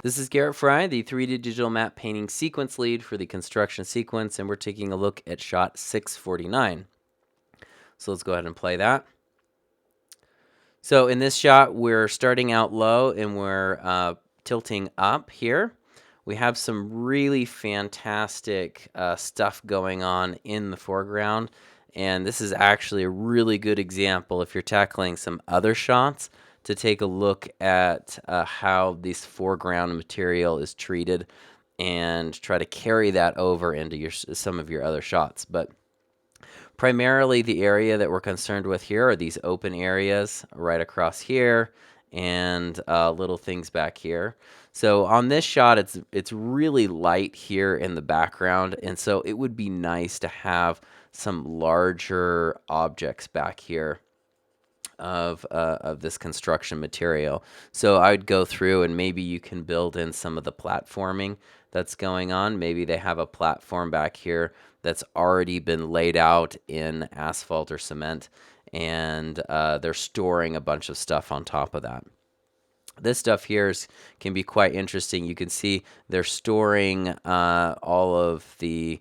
This is Garrett Fry, the 3D digital map painting sequence lead for the construction sequence, and we're taking a look at shot 649. So let's go ahead and play that. So in this shot, we're starting out low and we're tilting up here. We have some really fantastic stuff going on in the foreground, and this is actually a really good example if you're tackling some other shots to take a look at how this foreground material is treated and try to carry that over into some of your other shots. But primarily the area that we're concerned with here are these open areas right across here and little things back here. So on this shot, it's really light here in the background, and so it would be nice to have some larger objects back here of this construction material. So I'd go through and maybe you can build in some of the platforming that's going on. Maybe they have a platform back here that's already been laid out in asphalt or cement, and they're storing a bunch of stuff on top of that. This stuff here can be quite interesting. You can see they're storing all of the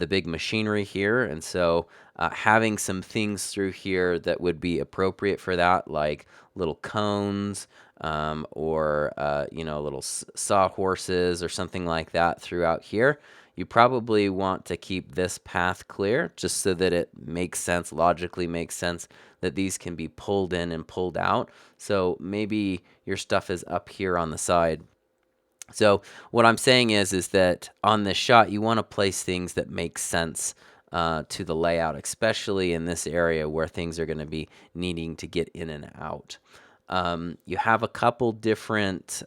big machinery here, and so having some things through here that would be appropriate for that, like little cones or little sawhorses or something like that throughout here. You probably want to keep this path clear just so that it makes sense, logically makes sense that these can be pulled in and pulled out. So maybe your stuff is up here on the side. So what I'm saying is that on this shot, you want to place things that make sense to the layout, especially in this area where things are going to be needing to get in and out. You have a couple different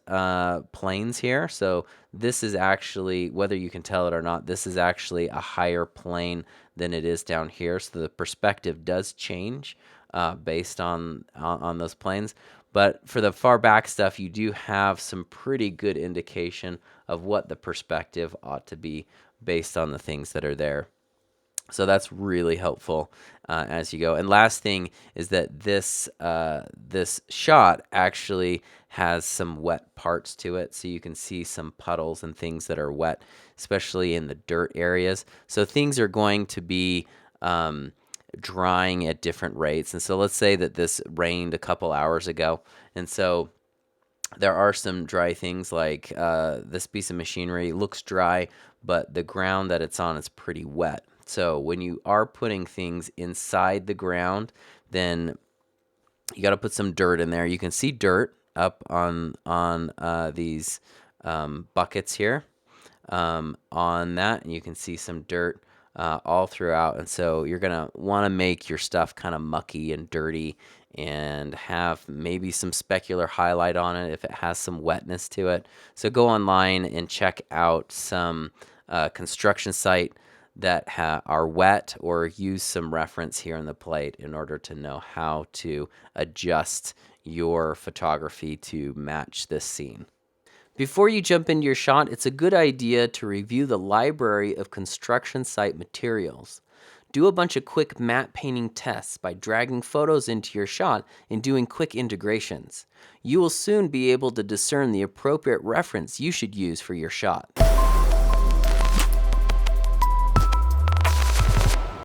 planes here. So this is actually, whether you can tell it or not, this is actually a higher plane than it is down here. So the perspective does change based on those planes. But for the far back stuff, you do have some pretty good indication of what the perspective ought to be based on the things that are there. So that's really helpful as you go. And last thing is that this shot actually has some wet parts to it. So you can see some puddles and things that are wet, especially in the dirt areas. So things are going to be drying at different rates. And so let's say that this rained a couple hours ago. And so there are some dry things like this piece of machinery looks dry, but the ground that it's on is pretty wet. So when you are putting things inside the ground, then you got to put some dirt in there. You can see dirt up on these buckets here on that, and you can see some dirt all throughout. And so you're going to want to make your stuff kind of mucky and dirty and have maybe some specular highlight on it if it has some wetness to it. So go online and check out some construction site that are wet, or use some reference here in the plate in order to know how to adjust your photography to match this scene. Before you jump into your shot, it's a good idea to review the library of construction site materials. Do a bunch of quick matte painting tests by dragging photos into your shot and doing quick integrations. You will soon be able to discern the appropriate reference you should use for your shot.